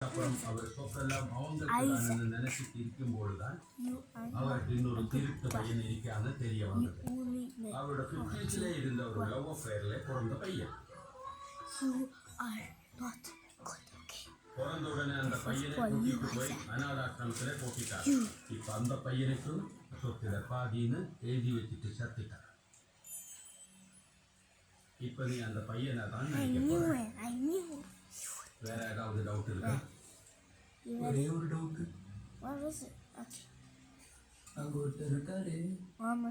அப்புறம் அவர் சொத்தெல்லாம் அவங்களுக்கு நினைச்சிட்டு இருக்கும் பொழுதுதான் அவருக்கு இன்னொரு திருட்டு பையன் இருக்கான்னு தெரிய வந்தது. அவரோட 50s இருந்த ஒரு லவ் அஃபேர்ல பிறந்த பையன். பிறந்த உடனே அந்த பையனை கூட்டிட்டு போய் அனாதாசிரமத்துல போட்டிட்டார். இப்ப அந்த பையனுக்கும் சொத்துல பாதின்னு எழுதி வச்சுட்டு சத்திட்டார். இப்ப நீ அந்த பையனை தான் வேற ஏதாவது டவுட் இருக்கா? ஒரே ஒரு டவுட். அங்க ஒருத்தர் இருக்காரு,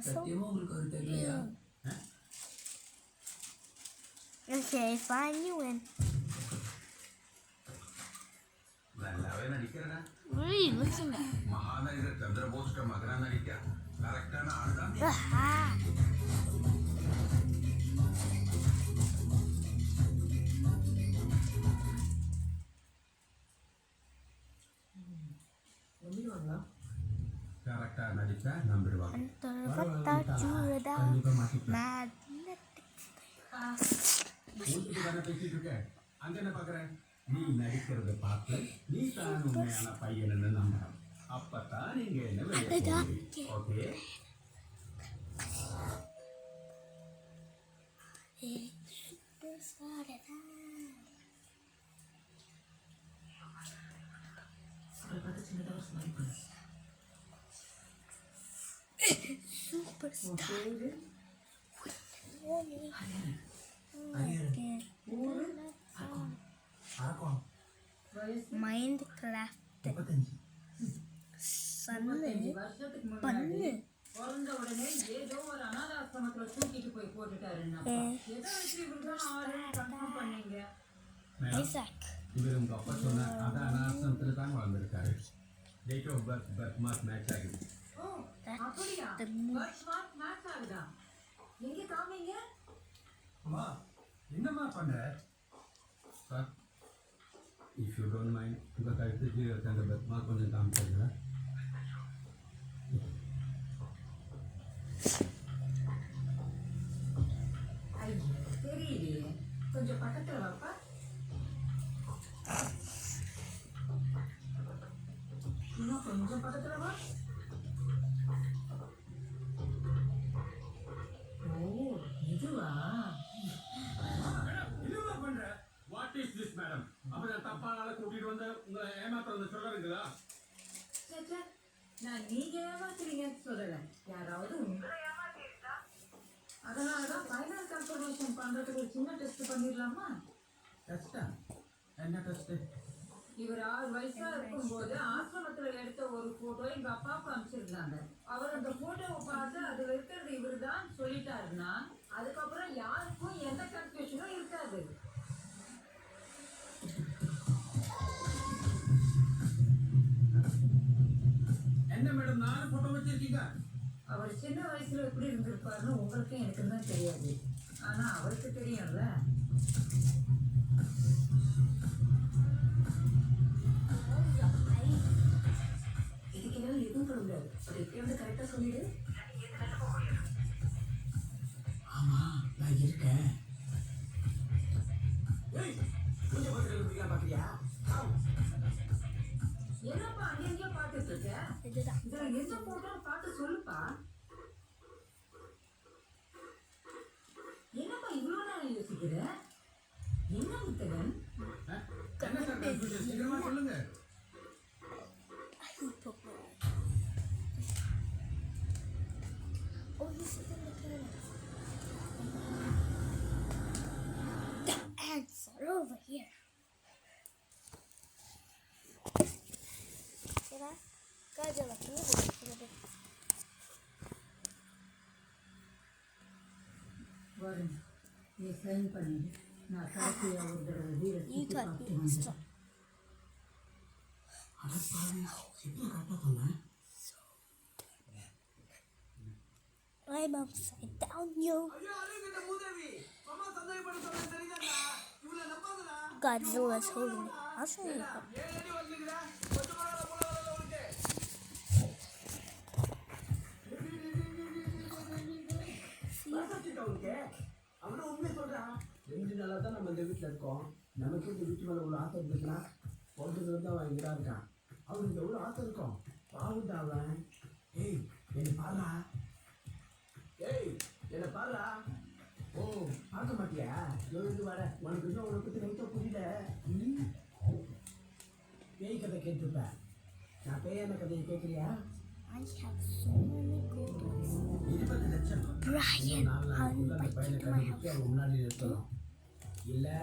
சத்தியமா உங்களுக்கு அவர் தெரியலையா? நல்லாவே நடிக்கிறேன். மகாநகர சந்திரபோஸ்ட மகனா நடிக்கிறேன். கரெக்டான ஆள் தான். கரெக்டா நடிச்சா நம்பிடுவாங்க. பேசிட்டு இருக்க அங்க என்ன பாக்குற? நீ நடிக்கிறத பார்த்து நீ தான் உண்மையான பையன்னு நம்பணும். அப்பதான் நீங்க என்ன வெளியே. ஓகே, மைண்ட் கிராஃப்ட் பண்ணு. பிறந்த உடனே ஏதோ ஒரு அனாதாசிரமத்துல தூக்கிட்டு போய் போட்டுட்டாருன்னா பண்ணீங்க. இவர் உங்க அப்பா சொன்ன அந்த அனாதாசிரமத்துல தான் வளர்ந்துருக்காரு. Date of birth mark match ஆகுது. அப்படியா? பர்த் மேட்ச் ஆகுதா? எங்க காமிங்க? அம்மா என்னம்மா பண்ற? Sir, if you don't mind உங்க கழுத்துக்கு அந்த பர்த் மார்க் கொஞ்சம் காமிச்சிருங்க. தெரியலையே, கொஞ்சம் பக்கத்துல வாப்பா. இன்னும் கொஞ்சம் பக்கத்துல வா. ஓ, இதுவா? என்னமா பண்ற? What is this madam? அப்ப தப்பான ஆளை கூட்டிட்டு வந்து உங்களை ஏமாத்துறது சொல்றீங்களா? நான் நீங்க ஏமாத்துறீங்கன்னு சொல்லல, யாராவது உங்களை ஏமாத்திருந்தா. அதனாலதான் ஃபைனல் கன்ஃபர்மேஷன் பண்றதுக்கு ஒரு சின்ன டெஸ்ட் பண்ணிடலாமா? டெஸ்டா? என்ன டெஸ்ட்? இவர் 6 வயசா இருக்கும்போது ஆசிரமத்துல எடுத்த ஒரு போட்டோ எங்க அப்பாவுக்கு அனுப்பிச்சிருந்தாங்க. அவர் அந்த போட்டோவை பார்த்து அதுல இருக்கிறது இவரு தான் சொல்லிட்டாருன்னா அதுக்கப்புறம் யாருக்கும் எந்த கன்ஃபியூஷனும் இருக்காது. என்ன மேடம் 4 போட்டோ வச்சிருக்கீங்க? அவர் சின்ன வயசுல எப்படி இருந்திருப்பாருன்னு உங்களுக்கும் எனக்கு தான் தெரியாது, ஆனா அவருக்கு தெரியும்ல. இதுக்கு என்னால எதுவும் பண்ண முடியாது. அது எப்படியாவது கரெக்டா சொல்லிடு. ஆமா, நான் இருக்கேன். கொஞ்சம் பக்கத்துல பாக்குறியா? என்னப்பா அங்கேயே பார்த்துட்டு இருக்க? இதுல எந்த போட்டோ பார்த்து சொல்லுப்பா. என்னப்பா இவ்வளவு நேரம் யோசிக்கிற? என்ன புத்தகன்? சீக்கிரமா சொல்லுங்க. The answer over here. வரும், நீ சைன் பண்ணிடு. நான் கடைசியா ஒரு தடவை வீரை சுற்றி பார்த்து வந்தேன். I'm upside down, yo. Godzilla's holding it. I'll show you. அவனும் உண்மை சொல்றான். 2 நாளா தான் நம்ம இந்த வீட்டில் இருக்கோம். நமக்கு இந்த வீட்டு மேலே உள்ள ஆசை இருந்துச்சுன்னா ஒன்றுக்கு தான் வாங்கிதான் இருக்கான். அவனுக்கு எவ்வளோ ஆசை இருக்கும். பாவுண்டா அவன். ஏய் என்னை பாருடா. ஏய் என்னை பாருடா. ஓ பார்க்க மாட்டியா? எழுந்து வர உனக்கு இன்னும் உனக்கு பற்றி ரொம்ப புரியல. பேய் கதை கேட்டுருப்பேன். நான் பேயான கதையை கேட்குறியா? I have so many good ones. 20 லட்சம் Brian, அந்த பையனை கண்டுபிடிச்சு அவன் முன்னாடி நிறுத்தணும். இல்லை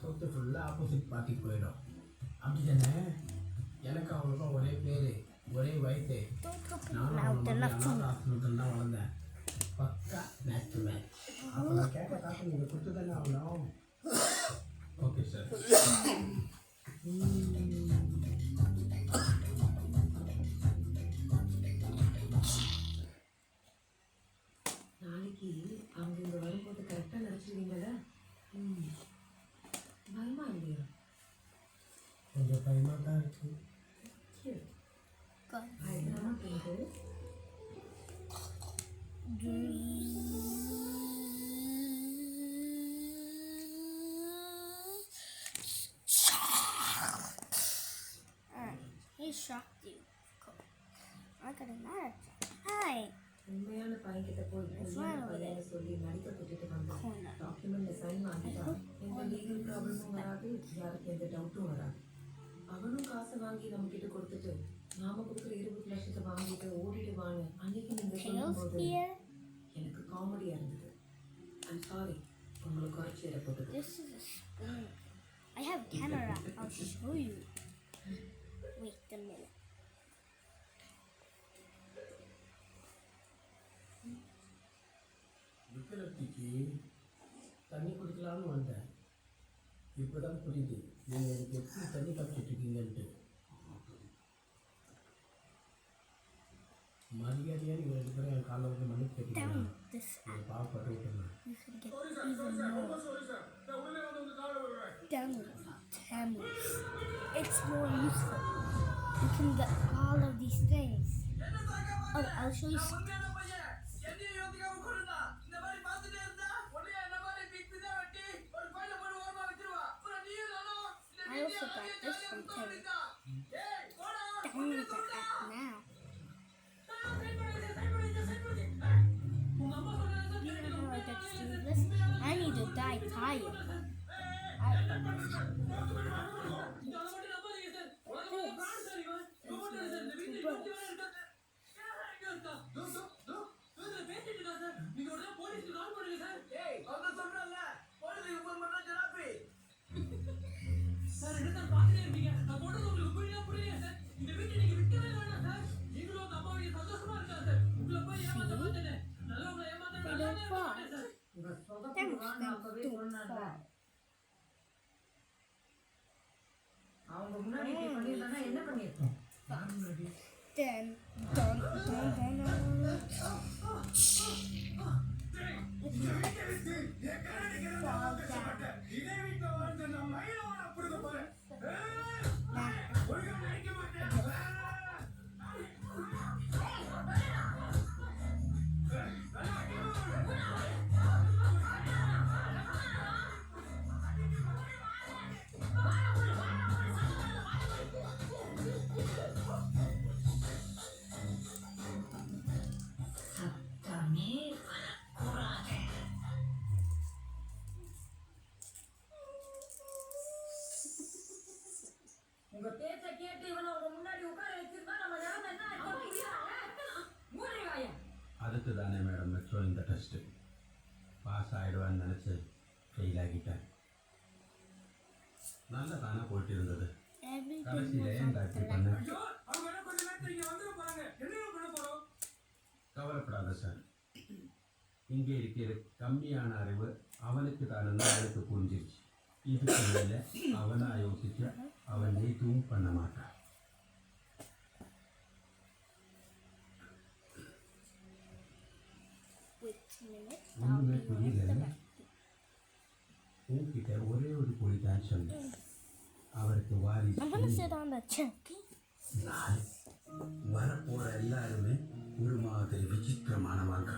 சொத்து ஃபுல்லாக ஆப்போசிட் பார்ட்டிக்கு போயிடும். அப்படி தானே? எனக்கு அவனுக்கும் ஒரே பேர் ஒரே வயசு. don't open நானும் your அவன் mouth மாதிரி enough. அனாதை ஆசிரமத்தில் தான் வளர்ந்தேன். பக்கா மேட்ச் டு மேட்ச். அப்போ நான் கேட்க காசு நீங்கள் கொடுத்து தானே ஆகணும். Okay sir. நாளைக்கு அவங்க இங்க வரும்போது கரெக்டாக நடிச்சிருவீங்களா? பயமா இல்லையா? கொஞ்சம் பயமாக தான் இருக்குது. God. பயங்கரமா கேட்டு He shocked you. Cool. I got another job. Hi. உண்மையான பையன்கிட்ட போய் உண்மையான பையனை சொல்லி நடிக்க கூட்டிட்டு வந்தேன். Corner. டாக்குமெண்ட்ல சைன் வாங்கிட்டா எந்த லீகல் ப்ராப்ளமும் வராது, யாருக்கு எந்த டவுட்டும் வராது. அவனும் காசை வாங்கி நம்ம கிட்ட கொடுத்துட்டு நாம கொடுக்குற 20 லட்சத்தை வாங்கிட்டு ஓடிடுவான்னு அன்னைக்கு நீங்க Tails சொல்லும்போது here. எனக்கு காமெடியா இருந்தது. ஐம் சாரி, உங்களுக்கு குறைச்சி இடப்பட்டது. This is a spoon. I have camera. I'll show you. Wait a minute. விக்கலத்திக்கு தண்ணி குடிக்கலாம்னு வந்தேன். இப்போ தான் புரியுது நீங்கள் எனக்கு எப்படி தண்ணி காப்பிட்டு இருக்கீங்கன்ட்டு. மரியாதையாக நீங்கள் 2 பேரும் என் காலைல வந்து மன்னிப்பு கேட்டீங்கன்னா Down this நீங்கள் பாவப்பட்டு விட்டுருந்தேன். you can get even more. Download Tamils. It's more useful. You can get all of these things. Oh, I'll show you. I also got this from Terry. Download the app now. You know how I got to do this? I need to die tired. உங்க சொதப்பு வான்னு அப்பவே சொன்னாங்க. அவங்க முன்னாடி இப்படி பண்ணியிருந்தாங்கன்னா என்ன பண்ணியிருக்கோம்? Then, dun, dun, dun, dun. Fall down. உங்க பேச்ச கேட்டு இவனை உங்க முன்னாடி உட்கார வச்சிருந்தா நம்ம நிலைமை என்ன ஆச்சு புரியுதா? மூடி வாயா. அதுக்கு தானே மேடம் மெட்ரோ இந்த டெஸ்ட்டு பாஸ் ஆகிடுவான்னு நினச்சி ஃபெயில் ஆகிட்டேன். நல்லா தானே போயிட்டு இருந்தது. Everything கடைசியில் was ஏன் இப்படி பண்ணேன்? கவலைப்படாத சார். இங்கே இருக்கிற கம்மியான அறிவு அவனுக்கு தானே அவனுக்கு புரிஞ்சிருச்சு. இதுக்கு மேலே அவனை யோசிச்சு அவன் எதுவும் பண்ண மாட்டான். ஒன்றுமே புரியல. உன்கிட்ட ஒரே ஒரு பொடி தான் சொன்னேன். அவருக்கு வாரிசு I'm gonna sit on the chair. நாள் வரப்போற எல்லாருமே ஒரு மாதிரி விசித்திரமானவங்க.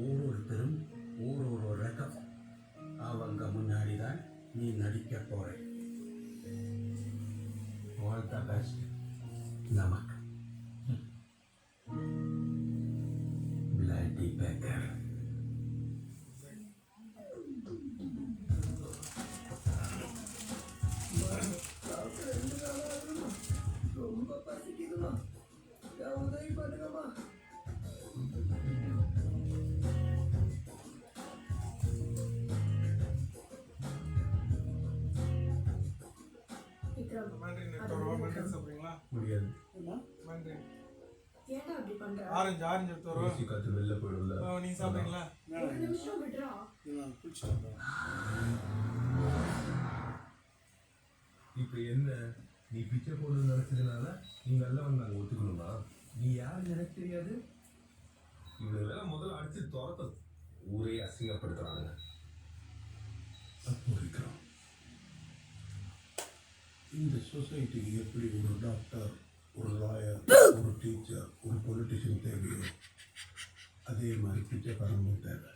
ஒவ்வொருத்தரும் ஒரு ரகம். அவங்க முன்னாடி தான் நீ நடிக்க போற. ட்ரஸ்ட் நமக்கு. பிளாட்டி பேக்கர். ரொம்ப பசிக்குதுமா, உதவி பண்ணுங்கம்மா. முடியாது. ஆரஞ்சு எடுத்து வருவோம். ஊசி காத்து வெளில போயிடும்ல. நீங்க சாப்பிடுறீங்களா? இப்ப என்ன, நீ பிச்சை போடுறது நினைச்சதுனால நீ நல்லவன் நாங்க ஒத்துக்கணுமா? நீ யாருன்னு எனக்கு தெரியாது. இவங்களெல்லாம் முதல்ல அடிச்சு துரத்தணும். ஊரே அசிங்கப்படுத்துறாங்க. அப்போ இருக்கிறோம். இந்த சொசைட்டிக்கு எப்படி ஒரு டாக்டர், ஒரு லாயர், ஒரு டீச்சர், ஒரு பொலிட்டிஷியன் தேவையோ அதே மாதிரி பிச்சைக்காரங்க தேவை.